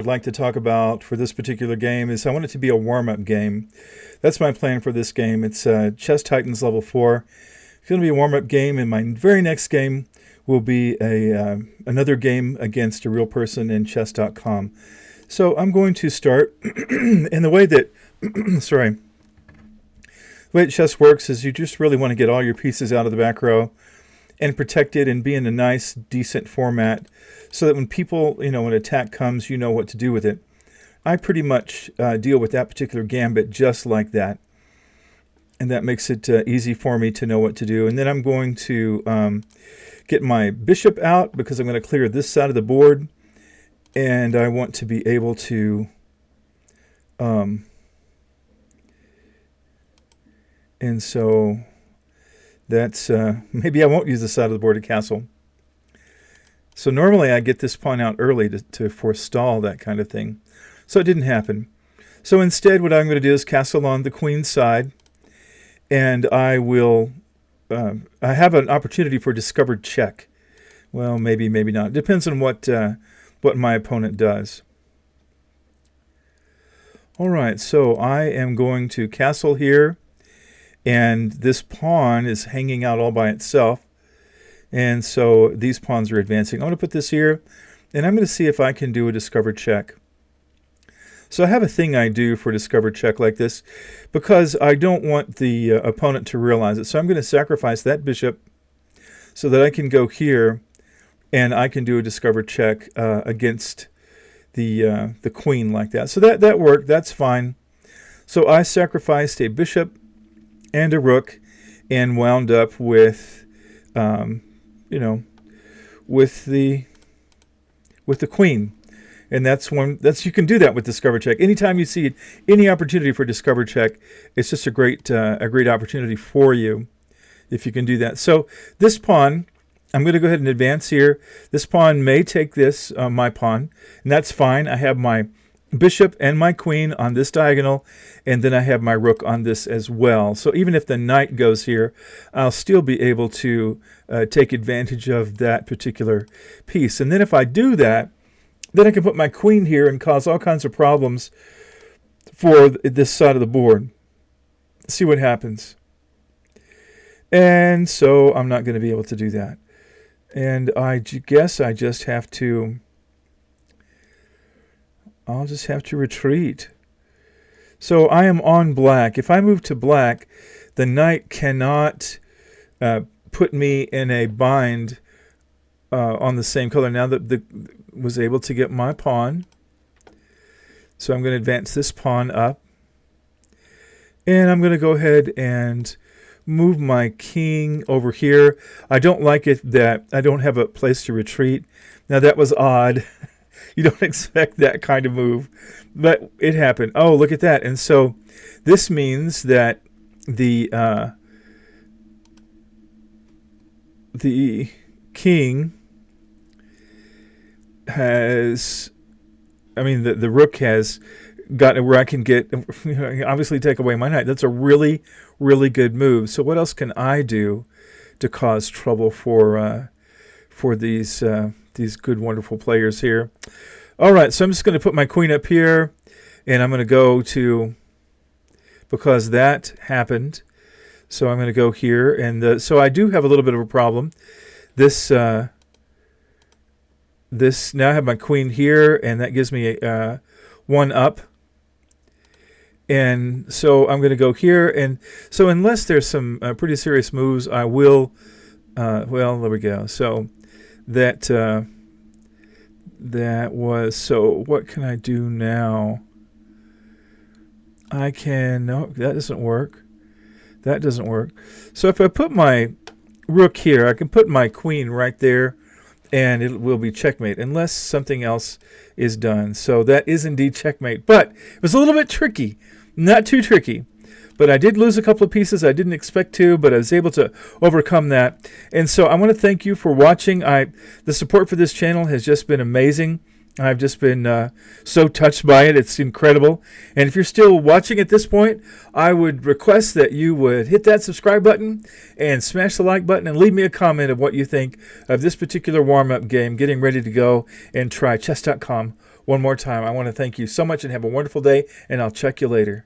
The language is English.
I'd like to talk about for this particular game is I want it to be a warm-up game. That's my plan for this game. It's Chess Titans level 4. It's going to be a warm-up game, and my very next game will be another game against a real person in chess.com. So I'm going to start, and the way that, sorry, the way that chess works is you just really want to get all your pieces out of the back row and protect it and be in a nice, decent format so that when people, when an attack comes, you know what to do with it. I pretty much deal with that particular gambit just like that. And that makes it easy for me to know what to do. And then I'm going to get my bishop out because I'm going to clear this side of the board. And I want to be able to and so that's maybe I won't use the side of the board to castle. So normally I get this pawn out early to forestall that kind of thing. So it didn't happen. So instead what I'm going to do is castle on the queen side. And I will, I have an opportunity for discovered check. Well, maybe, maybe not. It depends on what my opponent does. All right, so I am going to castle here. And this pawn is hanging out all by itself. And so these pawns are advancing. I'm going to put this here, and I'm going to see if I can do a discovered check. So I have a thing I do for discovered check like this because I don't want the opponent to realize it. So I'm going to sacrifice that bishop so that I can go here and I can do a discovered check against the queen like that. So that worked. That's fine. So I sacrificed a bishop and a rook and wound up with, with the queen. And you can do that with discover check. Anytime you see any opportunity for discover check, it's just a great opportunity for you if you can do that. So this pawn, I'm going to go ahead and advance here. This pawn may take this, my pawn, and that's fine. I have my bishop and my queen on this diagonal, and then I have my rook on this as well. So even if the knight goes here, I'll still be able to take advantage of that particular piece. And then if I do that, then I can put my queen here and cause all kinds of problems for this side of the board. See what happens. And so I'm not going to be able to do that. And I guess I just have to... I'll just have to retreat. So I am on black. If I move to black, the knight cannot put me in a bind on the same color. Now that was able to get my pawn. So I'm going to advance this pawn up. And I'm going to go ahead and move my king over here. I don't like it that I don't have a place to retreat. Now that was odd. You don't expect that kind of move, but it happened. Oh, look at that. And so this means that the king has, the rook has gotten where I can get, obviously take away my knight. That's a really, really good move. So what else can I do to cause trouble for these good, wonderful players here? All right, so I'm just going to put my queen up here, and I'm going to go to, because that happened, so I'm going to go here, and so I do have a little bit of a problem. This now I have my queen here, and that gives me a one up. And so I'm going to go here, and so unless there's some pretty serious moves, I will, well, there we go. So that was, so what can I do now? I can, no, that doesn't work. That doesn't work. So if I put my rook here, I can put my queen right there, and it will be checkmate unless something else is done. So that is indeed checkmate, but it was a little bit tricky. Not too tricky. But I did lose a couple of pieces I didn't expect to, but I was able to overcome that. And so I want to thank you for watching. The support for this channel has just been amazing. I've just been so touched by it. It's incredible. And if you're still watching at this point, I would request that you would hit that subscribe button and smash the like button and leave me a comment of what you think of this particular warm-up game, getting ready to go and try chess.com one more time, I want to thank you so much and have a wonderful day, and I'll check you later.